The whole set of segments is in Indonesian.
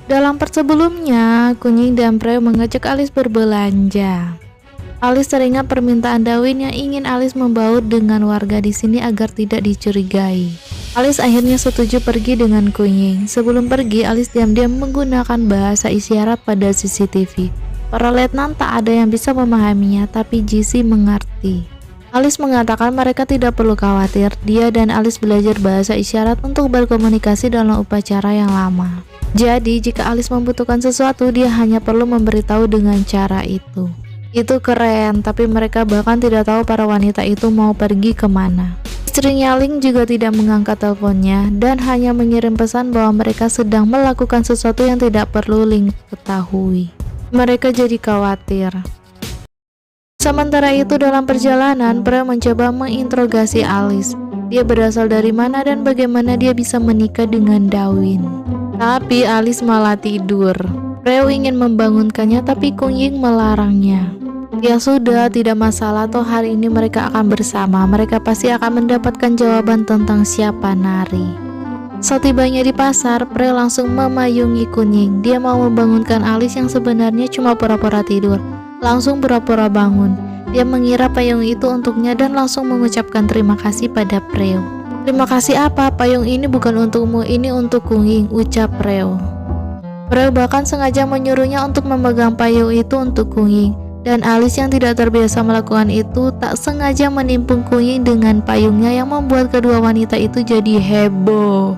Dalam part sebelumnya, Kunying dan Preo mengajak Alice berbelanja. Alice teringat permintaan Dawin yang ingin Alice membaur dengan warga di sini agar tidak dicurigai. Alice akhirnya setuju pergi dengan Kunying. Sebelum pergi, Alice diam-diam menggunakan bahasa isyarat pada CCTV. Para letnan tak ada yang bisa memahaminya, tapi Jesse mengerti. Alice mengatakan mereka tidak perlu khawatir, dia dan Alice belajar bahasa isyarat untuk berkomunikasi dalam upacara yang lama. Jadi, jika Alice membutuhkan sesuatu, dia hanya perlu memberitahu dengan cara itu. Itu keren, tapi mereka bahkan tidak tahu para wanita itu mau pergi kemana. Istrinya Ling juga tidak mengangkat teleponnya dan hanya mengirim pesan bahwa mereka sedang melakukan sesuatu yang tidak perlu Ling ketahui. Mereka jadi khawatir. Sementara itu dalam perjalanan, Preo mencoba menginterogasi Alice. Dia berasal dari mana dan bagaimana dia bisa menikah dengan Dawin. Tapi Alice malah tidur. Preo ingin membangunkannya tapi Kunying melarangnya. Ya sudah, tidak masalah, toh hari ini mereka akan bersama. Mereka pasti akan mendapatkan jawaban tentang siapa Nari. Setibanya di pasar, Preo langsung memayungi Kunying. Dia mau membangunkan Alice yang sebenarnya cuma pura-pura tidur. Langsung pura-pura bangun. Dia mengira payung itu untuknya dan langsung mengucapkan terima kasih pada Preo. Terima kasih apa? Payung ini bukan untukmu, ini untuk Kunying, ucap Preo. Preo bahkan sengaja menyuruhnya untuk memegang payung itu untuk Kunying. Dan Alice yang tidak terbiasa melakukan itu tak sengaja menimpung Kunying dengan payungnya yang membuat kedua wanita itu jadi heboh.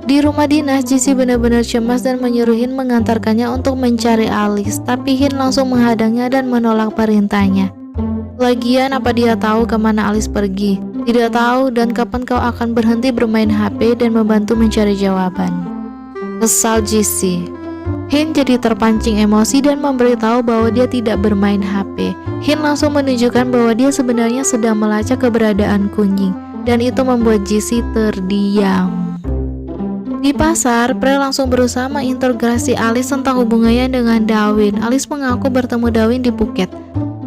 Di rumah dinas, Jesse benar-benar cemas dan menyuruh mengantarkannya untuk mencari Alice, tapi Hin langsung menghadangnya dan menolak perintahnya. Lagian apa dia tahu kemana Alice pergi? Tidak tahu, dan kapan kau akan berhenti bermain HP dan membantu mencari jawaban? Kesal Jesse. Hin jadi terpancing emosi dan memberitahu bahwa dia tidak bermain HP. Hin langsung menunjukkan bahwa dia sebenarnya sedang melacak keberadaan Kunying, dan itu membuat Jesse terdiam. Di pasar, Preo langsung berusaha menginterogasi Alice tentang hubungannya dengan Dawin. Alice mengaku bertemu Dawin di Phuket.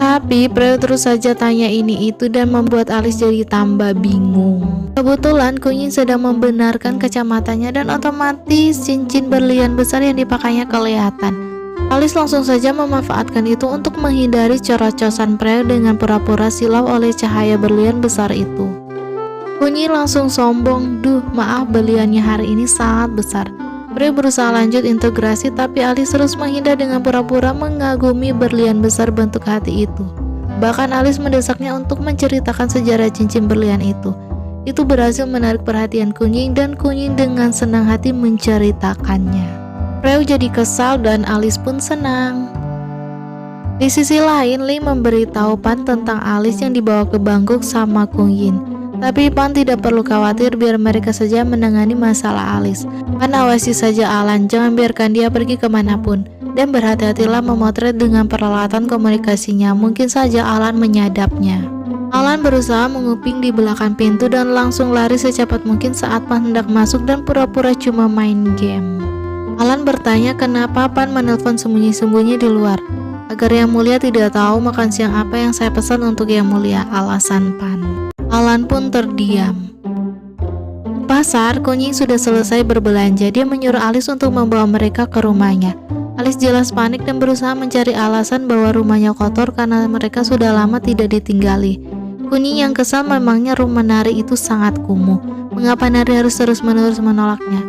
Tapi Preo terus saja tanya ini itu dan membuat Alice jadi tambah bingung. Kebetulan Kunying sedang membenarkan kacamatanya dan otomatis cincin berlian besar yang dipakainya kelihatan. Alice langsung saja memanfaatkan itu untuk menghindari corocosan Preo dengan pura-pura silau oleh cahaya berlian besar itu. Kunying langsung sombong, duh maaf berliannya hari ini sangat besar. Preo berusaha lanjut integrasi tapi Alice terus menghindar dengan pura-pura mengagumi berlian besar bentuk hati itu. Bahkan Alice mendesaknya untuk menceritakan sejarah cincin berlian itu. Itu berhasil menarik perhatian Kunying dan Kunying dengan senang hati menceritakannya. Preo jadi kesal dan Alice pun senang. Di sisi lain, Lee memberitahu Pan tentang Alice yang dibawa ke Bangkok sama Kunying. Tapi Pan tidak perlu khawatir, biar mereka saja menangani masalah Alice. Pan awasi saja Alan, jangan biarkan dia pergi kemanapun. Dan berhati-hatilah memotret dengan peralatan komunikasinya, mungkin saja Alan menyadapnya. Alan berusaha menguping di belakang pintu dan langsung lari secepat mungkin saat Pan hendak masuk dan pura-pura cuma main game. Alan bertanya kenapa Pan menelpon sembunyi-sembunyi di luar. Agar Yang Mulia tidak tahu makan siang apa yang saya pesan untuk Yang Mulia, alasan Pan. Alan pun terdiam. Pasar, Kunying sudah selesai berbelanja. Dia menyuruh Alice untuk membawa mereka ke rumahnya. Alice jelas panik dan berusaha mencari alasan bahwa rumahnya kotor karena mereka sudah lama tidak ditinggali. Kunying yang kesal, memangnya rumah Nari itu sangat kumuh. Mengapa Nari harus terus-menerus menolaknya?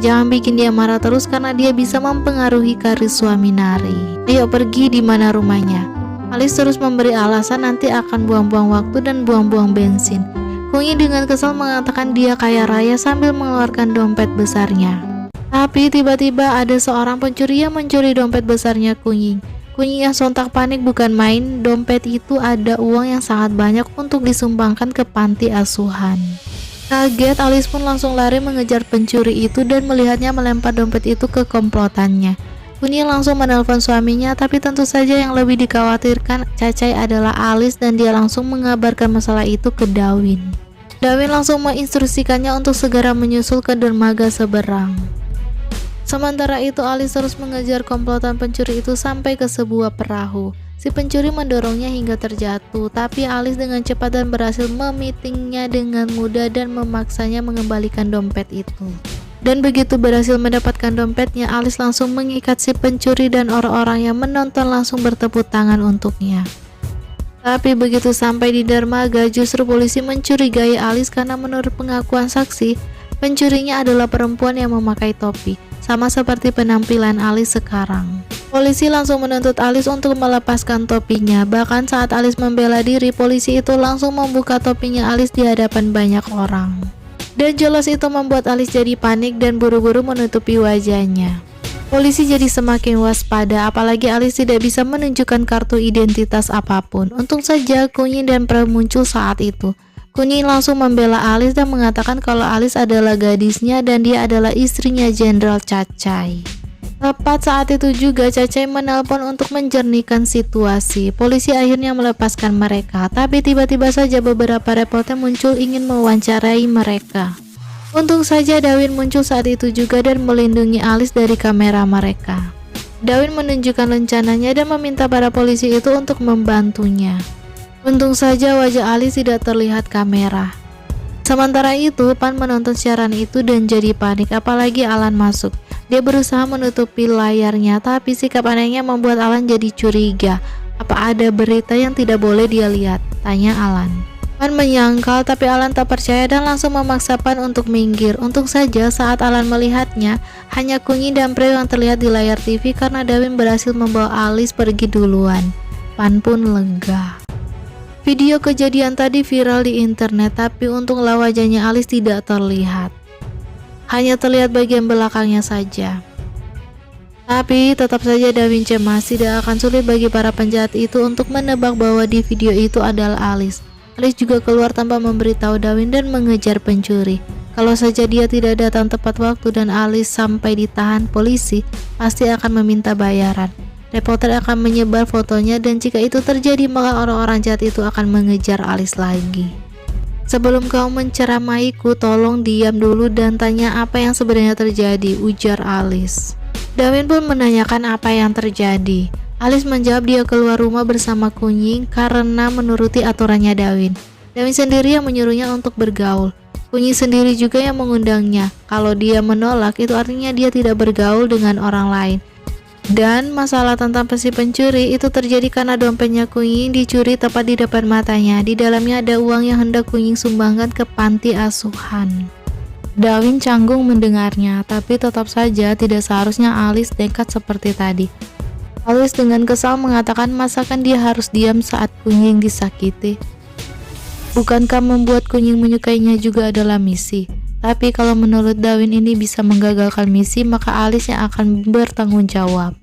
Jangan bikin dia marah terus karena dia bisa mempengaruhi karir suami Nari. Ayo pergi, di mana rumahnya? Alice terus memberi alasan nanti akan buang-buang waktu dan buang-buang bensin. Kunying dengan kesal mengatakan dia kaya raya sambil mengeluarkan dompet besarnya. Tapi tiba-tiba ada seorang pencuri yang mencuri dompet besarnya Kunying. Kunying yang sontak panik bukan main, dompet itu ada uang yang sangat banyak untuk disumbangkan ke panti asuhan. Kaget, Alice pun langsung lari mengejar pencuri itu dan melihatnya melempar dompet itu ke komplotannya. Kunying langsung menelpon suaminya, tapi tentu saja yang lebih dikhawatirkan Cacai adalah Alice dan dia langsung mengabarkan masalah itu ke Dawin. Dawin langsung menginstruksikannya untuk segera menyusul ke dermaga seberang. Sementara itu Alice terus mengejar komplotan pencuri itu sampai ke sebuah perahu. Si pencuri mendorongnya hingga terjatuh, tapi Alice dengan cepat dan berhasil memitingnya dengan mudah dan memaksanya mengembalikan dompet itu. Dan begitu berhasil mendapatkan dompetnya, Alice langsung mengikat si pencuri dan orang-orang yang menonton langsung bertepuk tangan untuknya. Tapi begitu sampai di dermaga, justru polisi mencurigai Alice karena menurut pengakuan saksi, pencurinya adalah perempuan yang memakai topi, sama seperti penampilan Alice sekarang. Polisi langsung menuntut Alice untuk melepaskan topinya. Bahkan saat Alice membela diri, polisi itu langsung membuka topinya Alice di hadapan banyak orang. Dan jelas itu membuat Alice jadi panik dan buru-buru menutupi wajahnya. Polisi jadi semakin waspada, apalagi Alice tidak bisa menunjukkan kartu identitas apapun. Untung saja Kunying dan Prem muncul saat itu. Kunying langsung membela Alice dan mengatakan kalau Alice adalah gadisnya dan dia adalah istrinya Jenderal Cacai. Tepat saat itu juga Cacai menelpon untuk menjernihkan situasi. Polisi akhirnya melepaskan mereka, tapi tiba-tiba saja beberapa reporter muncul ingin mewawancarai mereka. Untung saja Dawin muncul saat itu juga dan melindungi Alice dari kamera mereka. Dawin menunjukkan rencananya dan meminta para polisi itu untuk membantunya. Untung saja wajah Alice tidak terlihat kamera. Sementara itu, Pan menonton siaran itu dan jadi panik, apalagi Alan masuk. Dia berusaha menutupi layarnya, tapi sikap anehnya membuat Alan jadi curiga. Apa ada berita yang tidak boleh dia lihat? Tanya Alan. Pan menyangkal, tapi Alan tak percaya dan langsung memaksa Pan untuk minggir. Untung saja saat Alan melihatnya, hanya Kunying dan Preo yang terlihat di layar TV karena Dawin berhasil membawa Alice pergi duluan. Pan pun lega. Video kejadian tadi viral di internet, tapi untunglah wajahnya Alice tidak terlihat. Hanya terlihat bagian belakangnya saja. Tapi tetap saja Dawin cemas, tidak akan sulit bagi para penjahat itu untuk menebak bahwa di video itu adalah Alice. Alice juga keluar tanpa memberitahu Dawin dan mengejar pencuri. Kalau saja dia tidak datang tepat waktu dan Alice sampai ditahan polisi, pasti akan meminta bayaran. Reporter akan menyebar fotonya dan jika itu terjadi maka orang-orang jahat itu akan mengejar Alice lagi. Sebelum kau menceramaiku, tolong diam dulu dan tanya apa yang sebenarnya terjadi, ujar Alice. Dawin pun menanyakan apa yang terjadi. Alice menjawab dia keluar rumah bersama Kunying karena menuruti aturannya Dawin. Dawin sendiri yang menyuruhnya untuk bergaul. Kunying sendiri juga yang mengundangnya. Kalau dia menolak, itu artinya dia tidak bergaul dengan orang lain. Dan masalah tentang si pencuri itu terjadi karena dompetnya Kunying dicuri tepat di depan matanya. Di dalamnya ada uang yang hendak Kunying sumbangkan ke panti asuhan. Dawin canggung mendengarnya, tapi tetap saja tidak seharusnya Alice nekat seperti tadi. Alice dengan kesal mengatakan masakan dia harus diam saat Kunying disakiti. Bukankah membuat Kunying menyukainya juga adalah misi? Tapi kalau menurut Dawin ini bisa menggagalkan misi, maka Alice yang akan bertanggung jawab.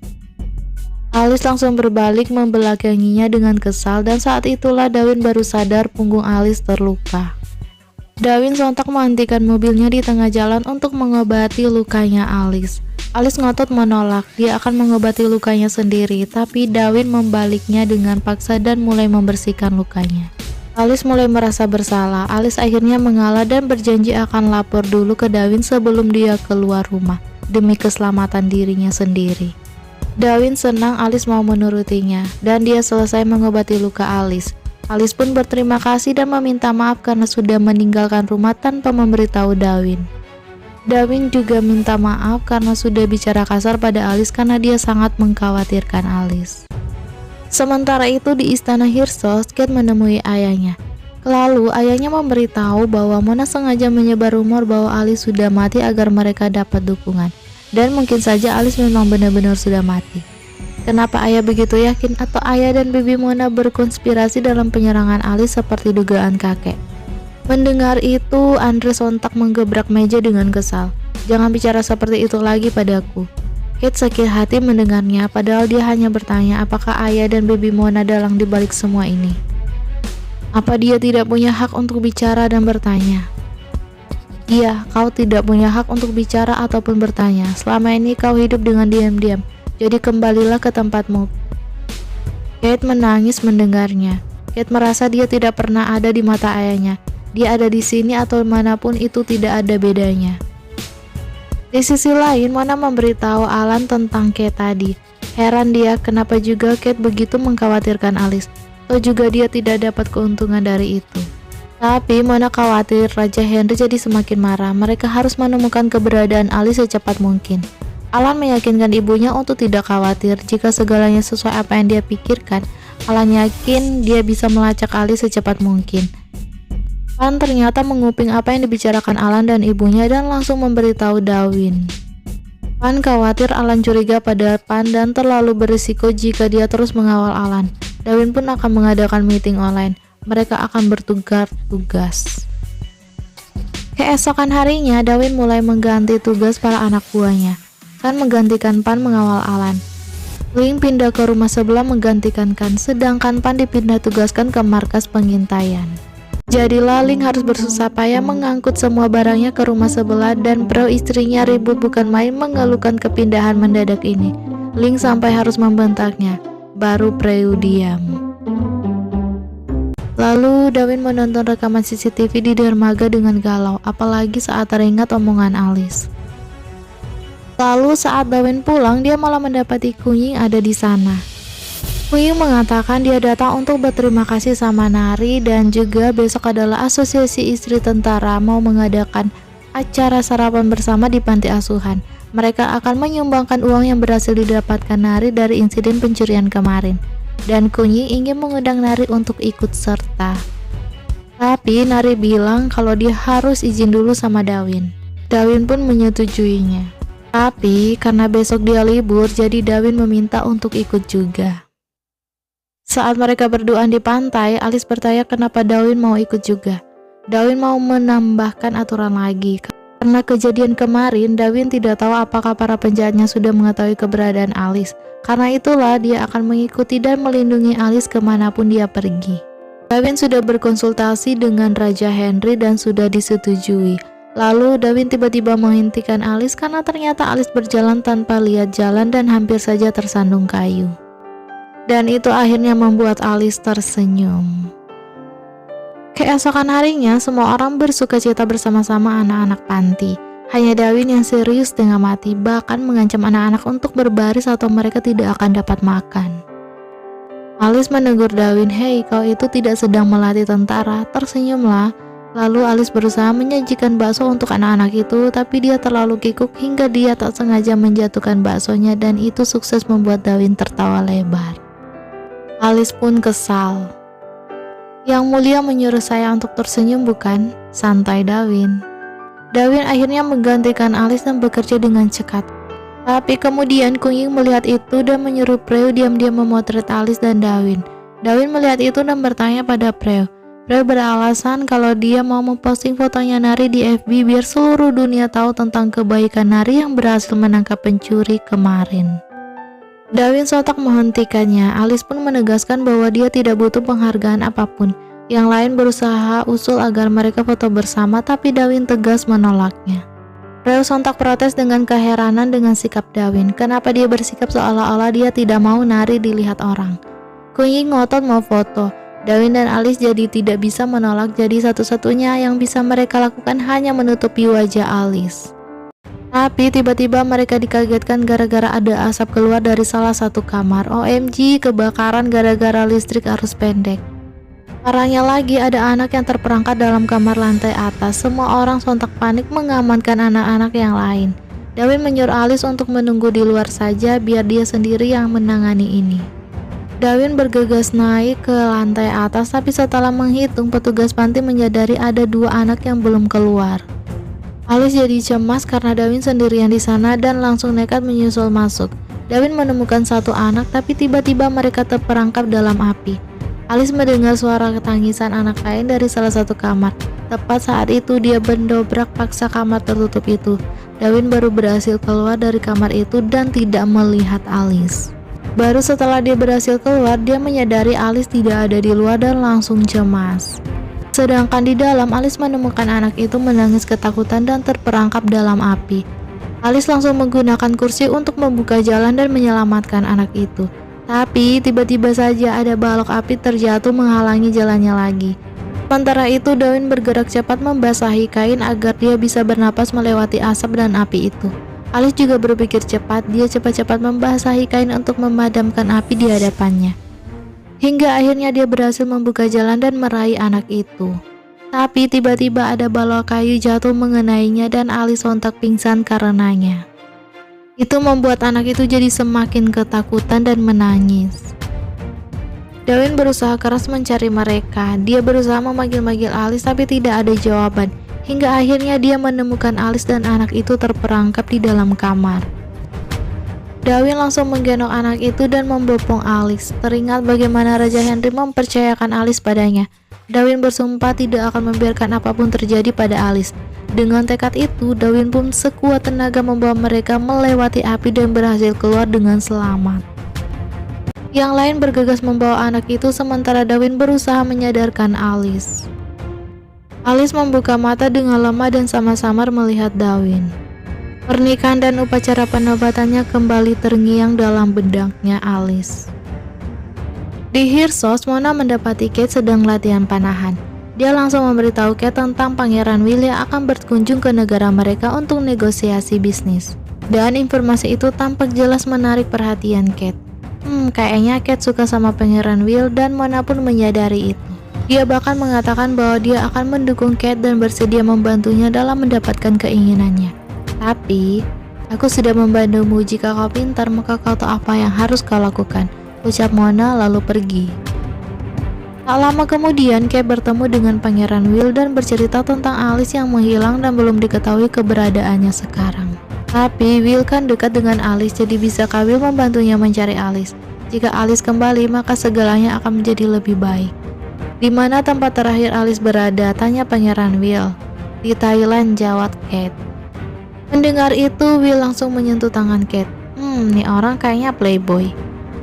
Alice langsung berbalik membelakanginya dengan kesal dan saat itulah Dawin baru sadar punggung Alice terluka. Dawin sontak menghentikan mobilnya di tengah jalan untuk mengobati lukanya Alice. Alice ngotot menolak, dia akan mengobati lukanya sendiri, tapi Dawin membaliknya dengan paksa dan mulai membersihkan lukanya. Alice mulai merasa bersalah. Alice akhirnya mengalah dan berjanji akan lapor dulu ke Dawin sebelum dia keluar rumah demi keselamatan dirinya sendiri. Dawin senang Alice mau menurutinya dan dia selesai mengobati luka Alice. Alice pun berterima kasih dan meminta maaf karena sudah meninggalkan rumah tanpa memberitahu Dawin. Dawin juga minta maaf karena sudah bicara kasar pada Alice karena dia sangat mengkhawatirkan Alice. Sementara itu di istana Hirsos, Kate menemui ayahnya. Lalu ayahnya memberitahu bahwa Mona sengaja menyebar rumor bahwa Alice sudah mati agar mereka dapat dukungan. Dan mungkin saja Alice memang benar-benar sudah mati. Kenapa ayah begitu yakin? Atau ayah dan bibi Mona berkonspirasi dalam penyerangan Alice seperti dugaan kakek? Mendengar itu, Andre sontak menggebrak meja dengan kesal. Jangan bicara seperti itu lagi padaku. Kate sakit hati mendengarnya, padahal dia hanya bertanya apakah ayah dan bibi Mona dalang dibalik semua ini. Apa dia tidak punya hak untuk bicara dan bertanya? Iya, kau tidak punya hak untuk bicara ataupun bertanya. Selama ini kau hidup dengan diam-diam, jadi kembalilah ke tempatmu. Kate menangis mendengarnya. Kate merasa dia tidak pernah ada di mata ayahnya. Dia ada di sini atau manapun itu tidak ada bedanya. Di sisi lain, Mona memberitahu Alan tentang Kate tadi. Heran dia kenapa juga Kate begitu mengkhawatirkan Alice. Toh juga dia tidak dapat keuntungan dari itu. Tapi mana khawatir, Raja Henry jadi semakin marah. Mereka harus menemukan keberadaan Alice secepat mungkin. Alan meyakinkan ibunya untuk tidak khawatir jika segalanya sesuai apa yang dia pikirkan. Alan yakin dia bisa melacak Alice secepat mungkin. Pan ternyata menguping apa yang dibicarakan Alan dan ibunya dan langsung memberitahu Darwin. Pan khawatir Alan curiga pada Pan dan terlalu berisiko jika dia terus mengawal Alan. Darwin pun akan mengadakan meeting online. Mereka akan bertukar tugas. Keesokan harinya, Darwin mulai mengganti tugas para anak buahnya. Kan menggantikan Pan mengawal Alan. Ling pindah ke rumah sebelah menggantikan Kan, sedangkan Pan dipindah tugaskan ke markas pengintaian. Jadilah Ling harus bersusah payah mengangkut semua barangnya ke rumah sebelah dan Prue istrinya ribut bukan main mengeluhkan kepindahan mendadak ini. Ling sampai harus membentaknya, baru Prue diam. Lalu Darwin menonton rekaman CCTV di dermaga dengan galau, apalagi saat teringat omongan Alice. Lalu saat Darwin pulang, dia malah mendapati Kunying ada di sana. Kunying mengatakan dia datang untuk berterima kasih sama Nari dan juga besok adalah asosiasi istri tentara mau mengadakan acara sarapan bersama di panti asuhan. Mereka akan menyumbangkan uang yang berhasil didapatkan Nari dari insiden pencurian kemarin. Dan Kunying ingin mengundang Nari untuk ikut serta. Tapi Nari bilang kalau dia harus izin dulu sama Darwin. Darwin pun menyetujuinya. Tapi karena besok dia libur, jadi Darwin meminta untuk ikut juga. Saat mereka berduaan di pantai, Alice bertanya kenapa Darwin mau ikut juga. Darwin mau menambahkan aturan lagi. Karena kejadian kemarin, Darwin tidak tahu apakah para penjahatnya sudah mengetahui keberadaan Alice. Karena itulah dia akan mengikuti dan melindungi Alice kemanapun dia pergi. Darwin sudah berkonsultasi dengan Raja Henry dan sudah disetujui. Lalu Darwin tiba-tiba menghentikan Alice karena ternyata Alice berjalan tanpa lihat jalan dan hampir saja tersandung kayu. Dan itu akhirnya membuat Alice tersenyum. Keesokan harinya, semua orang bersukacita bersama-sama anak-anak panti. Hanya Darwin yang serius setengah mati, bahkan mengancam anak-anak untuk berbaris atau mereka tidak akan dapat makan. Alice menegur Darwin, "Hei, kau itu tidak sedang melatih tentara." Tersenyumlah. Lalu Alice berusaha menyajikan bakso untuk anak-anak itu, tapi dia terlalu kikuk hingga dia tak sengaja menjatuhkan baksonya dan itu sukses membuat Darwin tertawa lebar. Alice pun kesal. "Yang mulia menyuruh saya untuk tersenyum bukan?" Santai Darwin. Darwin akhirnya menggantikan Alice dan bekerja dengan cekat. Tapi kemudian Kunying melihat itu dan menyuruh Prue diam-diam memotret Alice dan Darwin. Darwin melihat itu dan bertanya pada Prue. Prue beralasan kalau dia mau memposting fotonya Nari di FB biar seluruh dunia tahu tentang kebaikan Nari yang berhasil menangkap pencuri kemarin. Darwin sontak menghentikannya. Alice pun menegaskan bahwa dia tidak butuh penghargaan apapun. Yang lain berusaha usul agar mereka foto bersama, tapi Darwin tegas menolaknya. Prue sontak protes dengan keheranan dengan sikap Darwin. Kenapa dia bersikap seolah-olah dia tidak mau Nari dilihat orang. Kunying ngotot mau foto. Darwin dan Alice jadi tidak bisa menolak, jadi satu-satunya yang bisa mereka lakukan hanya menutupi wajah Alice. Tapi tiba-tiba mereka dikagetkan gara-gara ada asap keluar dari salah satu kamar. OMG, kebakaran gara-gara listrik arus pendek. Parahnya lagi ada anak yang terperangkap dalam kamar lantai atas. Semua orang sontak panik mengamankan anak-anak yang lain. Darwin menyuruh Alice untuk menunggu di luar saja biar dia sendiri yang menangani ini. Darwin bergegas naik ke lantai atas, tapi setelah menghitung petugas panti menyadari ada 2 anak yang belum keluar. Alice jadi cemas karena Darwin sendirian di sana dan langsung nekat menyusul masuk. Darwin menemukan 1 anak, tapi tiba-tiba mereka terperangkap dalam api. Alice mendengar suara ketangisan anak lain dari salah satu kamar. Tepat saat itu dia mendobrak paksa kamar tertutup itu. Darwin baru berhasil keluar dari kamar itu dan tidak melihat Alice. Baru setelah dia berhasil keluar, dia menyadari Alice tidak ada di luar dan langsung cemas. Sedangkan di dalam, Alice menemukan anak itu menangis ketakutan dan terperangkap dalam api. Alice langsung menggunakan kursi untuk membuka jalan dan menyelamatkan anak itu. Tapi tiba-tiba saja ada balok api terjatuh menghalangi jalannya lagi. Sementara itu Darwin bergerak cepat membasahi kain agar dia bisa bernapas melewati asap dan api itu. Alice juga berpikir cepat, dia cepat-cepat membasahi kain untuk memadamkan api di hadapannya. Hingga akhirnya dia berhasil membuka jalan dan meraih anak itu. Tapi tiba-tiba ada balok kayu jatuh mengenainya dan Alice sontak pingsan karenanya. Itu membuat anak itu jadi semakin ketakutan dan menangis. Darwin berusaha keras mencari mereka. Dia berusaha memanggil-manggil Alice tapi tidak ada jawaban. Hingga akhirnya dia menemukan Alice dan anak itu terperangkap di dalam kamar. Darwin langsung menggendong anak itu dan membopong Alice. Teringat bagaimana Raja Henry mempercayakan Alice padanya. Darwin bersumpah tidak akan membiarkan apapun terjadi pada Alice. Dengan tekad itu, Darwin pun sekuat tenaga membawa mereka melewati api dan berhasil keluar dengan selamat. Yang lain bergegas membawa anak itu sementara Darwin berusaha menyadarkan Alice. Alice membuka mata dengan lemah dan samar-samar melihat Darwin. Pernikahan dan upacara penobatannya kembali terngiang dalam bedaknya Alice. Di Hirsos, Mona mendapati Kate sedang latihan panahan. Dia langsung memberitahu Kate tentang Pangeran Will yang akan berkunjung ke negara mereka untuk negosiasi bisnis. Dan informasi itu tampak jelas menarik perhatian Kate. Kayaknya Kate suka sama Pangeran Will dan Mona pun menyadari itu. Dia bahkan mengatakan bahwa dia akan mendukung Kate dan bersedia membantunya dalam mendapatkan keinginannya. Tapi, aku sudah membantumu, jika kau pintar maka kau tahu apa yang harus kau lakukan, ucap Mona lalu pergi. Tak lama kemudian, Kate bertemu dengan Pangeran Will dan bercerita tentang Alice yang menghilang dan belum diketahui keberadaannya sekarang. Tapi Will kan dekat dengan Alice, jadi bisakah Will membantunya mencari Alice? Jika Alice kembali, maka segalanya akan menjadi lebih baik. Di mana tempat terakhir Alice berada? Tanya Pangeran Will. Di Thailand, jawab Kate. Mendengar itu, Will langsung menyentuh tangan Kate. Nih orang kayaknya playboy.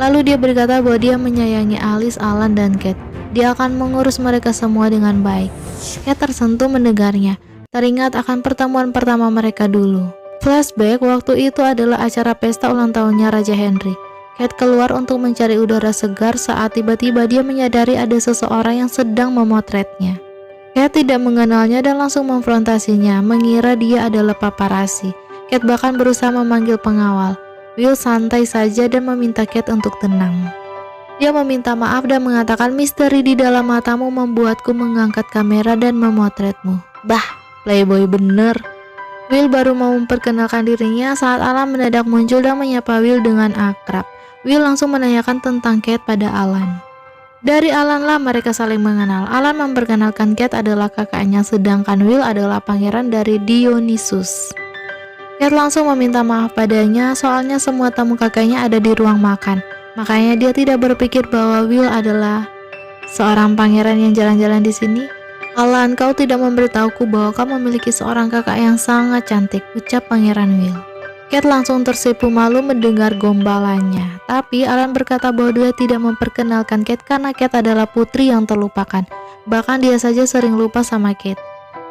Lalu dia berkata bahwa dia menyayangi Alice, Alan, dan Kate. Dia akan mengurus mereka semua dengan baik. Kate tersentuh mendengarnya. Teringat akan pertemuan pertama mereka dulu. Flashback, waktu itu adalah acara pesta ulang tahunnya Raja Henry. Kate keluar untuk mencari udara segar saat tiba-tiba dia menyadari ada seseorang yang sedang memotretnya. Kate tidak mengenalnya dan langsung memfrontasinya, mengira dia adalah paparazzi. Kate bahkan berusaha memanggil pengawal. Will santai saja dan meminta Kate untuk tenang. Dia meminta maaf dan mengatakan misteri di dalam matamu membuatku mengangkat kamera dan memotretmu. Bah, playboy bener. Will baru mau memperkenalkan dirinya saat Alan mendadak muncul dan menyapa Will dengan akrab. Will langsung menanyakan tentang Kate pada Alan. Dari Alan lah mereka saling mengenal. Alan memperkenalkan Kate adalah kakaknya, sedangkan Will adalah pangeran dari Dionysus. Kate langsung meminta maaf padanya soalnya semua tamu kakaknya ada di ruang makan. Makanya dia tidak berpikir bahwa Will adalah seorang pangeran yang jalan-jalan di sini. Alan, kau tidak memberitahuku bahwa kau memiliki seorang kakak yang sangat cantik, ucap Pangeran Will. Kate langsung tersipu malu mendengar gombalannya. Tapi Alan berkata bahwa dia tidak memperkenalkan Kate karena Kate adalah putri yang terlupakan. Bahkan dia saja sering lupa sama Kate.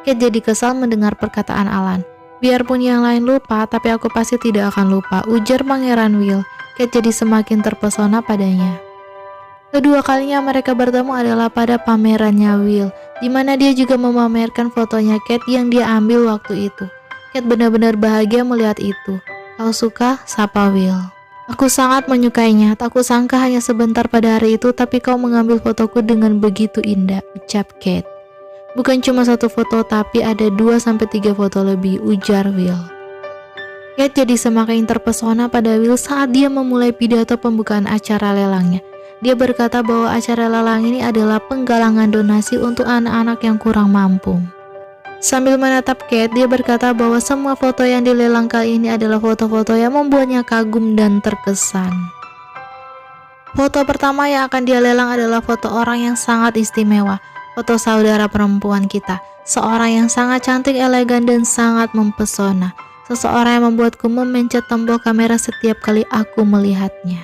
Kate jadi kesal mendengar perkataan Alan. Biarpun yang lain lupa, tapi aku pasti tidak akan lupa, ujar Pangeran Will. Kate jadi semakin terpesona padanya. Kedua kalinya mereka bertemu adalah pada pamerannya Will, di mana dia juga memamerkan fotonya Kate yang dia ambil waktu itu. Kate benar-benar bahagia melihat itu. Kau suka? Sapa Will. Aku sangat menyukainya. Tak kusangka hanya sebentar pada hari itu, tapi kau mengambil fotoku dengan begitu indah, ucap Kate. Bukan cuma satu foto, tapi ada 2-3 foto lebih, ujar Will. Kate jadi semakin terpesona pada Will saat dia memulai pidato pembukaan acara lelangnya. Dia berkata bahwa acara lelang ini adalah penggalangan donasi untuk anak-anak yang kurang mampu. Sambil menatap Kate, dia berkata bahwa semua foto yang dilelang kali ini adalah foto-foto yang membuatnya kagum dan terkesan. Foto pertama yang akan dia lelang adalah foto orang yang sangat istimewa, foto saudara perempuan kita, seorang yang sangat cantik, elegan, dan sangat mempesona. Seseorang yang membuatku memencet tombol kamera setiap kali aku melihatnya.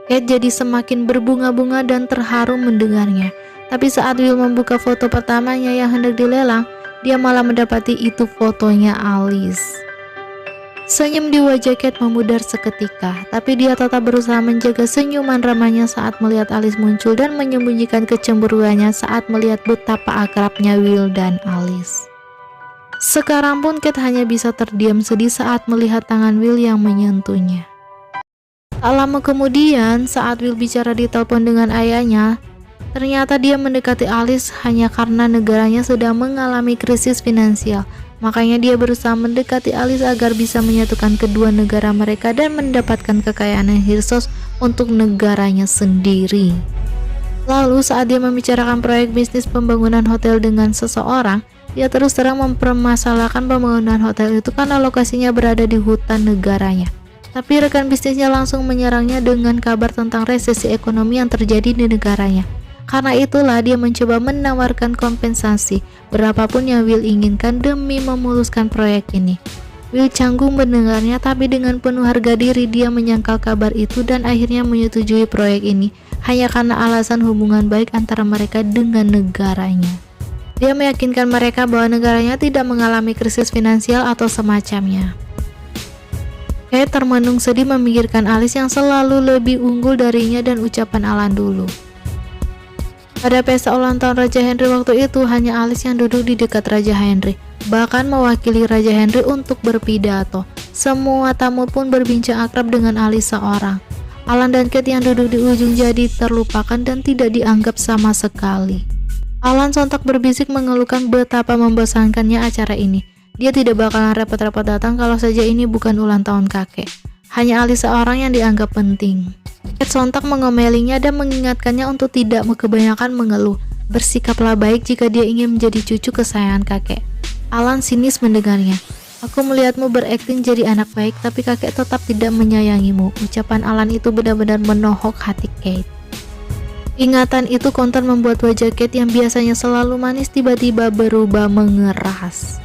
Kate jadi semakin berbunga-bunga dan terharu mendengarnya. Tapi saat Will membuka foto pertamanya yang hendak dilelang, dia malah mendapati itu fotonya Alice. Senyum di wajah Kate memudar seketika, tapi dia tetap berusaha menjaga senyuman ramahnya saat melihat Alice muncul dan menyembunyikan kecemburuannya saat melihat betapa akrabnya Will dan Alice. Sekarang pun Kate hanya bisa terdiam sedih saat melihat tangan Will yang menyentuhnya. Tak lama kemudian, saat Will bicara di telepon dengan ayahnya, ternyata dia mendekati Alice hanya karena negaranya sedang mengalami krisis finansial. Makanya dia berusaha mendekati Alice agar bisa menyatukan kedua negara mereka dan mendapatkan kekayaan yang hirsos untuk negaranya sendiri. Lalu saat dia membicarakan proyek bisnis pembangunan hotel dengan seseorang, dia terus terang mempermasalahkan pembangunan hotel itu karena lokasinya berada di hutan negaranya. Tapi rekan bisnisnya langsung menyerangnya dengan kabar tentang resesi ekonomi yang terjadi di negaranya. Karena itulah dia mencoba menawarkan kompensasi berapapun yang Will inginkan demi memuluskan proyek ini. Will canggung mendengarnya, tapi dengan penuh harga diri dia menyangkal kabar itu dan akhirnya menyetujui proyek ini hanya karena alasan hubungan baik antara mereka dengan negaranya. Dia meyakinkan mereka bahwa negaranya tidak mengalami krisis finansial atau semacamnya. Kate termenung sedih memikirkan Alice yang selalu lebih unggul darinya dan ucapan Alan dulu. Pada pesta ulang tahun Raja Henry waktu itu, hanya Alice yang duduk di dekat Raja Henry, bahkan mewakili Raja Henry untuk berpidato. Semua tamu pun berbincang akrab dengan Alice seorang. Alan dan Kate yang duduk di ujung jadi terlupakan dan tidak dianggap sama sekali. Alan sontak berbisik mengeluhkan betapa membosankannya acara ini. Dia tidak bakalan repot-repot datang kalau saja ini bukan ulang tahun kakek. Hanya Alice seorang yang dianggap penting. Kate sontak mengomelinya dan mengingatkannya untuk tidak kebanyakan mengeluh. Bersikaplah baik jika dia ingin menjadi cucu kesayangan kakek. Alan sinis mendengarnya. Aku melihatmu berakting jadi anak baik, tapi kakek tetap tidak menyayangimu. Ucapan Alan itu benar-benar menohok hati Kate. Ingatan itu kontan membuat wajah Kate yang biasanya selalu manis tiba-tiba berubah mengeras.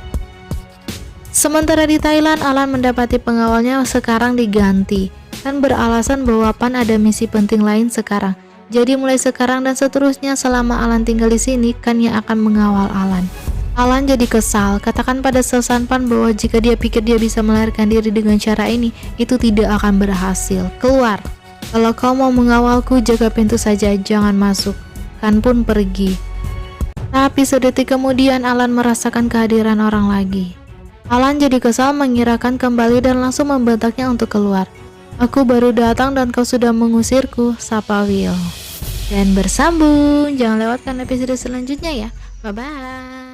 Sementara di Thailand, Alan mendapati pengawalnya sekarang diganti dan beralasan bahwa Pan ada misi penting lain sekarang. Jadi mulai sekarang dan seterusnya selama Alan tinggal di sini, Kan yang akan mengawal Alan. Alan jadi kesal, katakan pada Sesan Pan bahwa jika dia pikir dia bisa melarikan diri dengan cara ini, itu tidak akan berhasil. Keluar. Kalau kau mau mengawalku, jaga pintu saja, jangan masuk. Kan pun pergi. Tapi sedetik kemudian Alan merasakan kehadiran orang lagi. Alan jadi kesal mengira Kan kembali dan langsung membentaknya untuk keluar. Aku baru datang dan kau sudah mengusirku, sapa Will. Dan bersambung, jangan lewatkan episode selanjutnya ya. Bye-bye.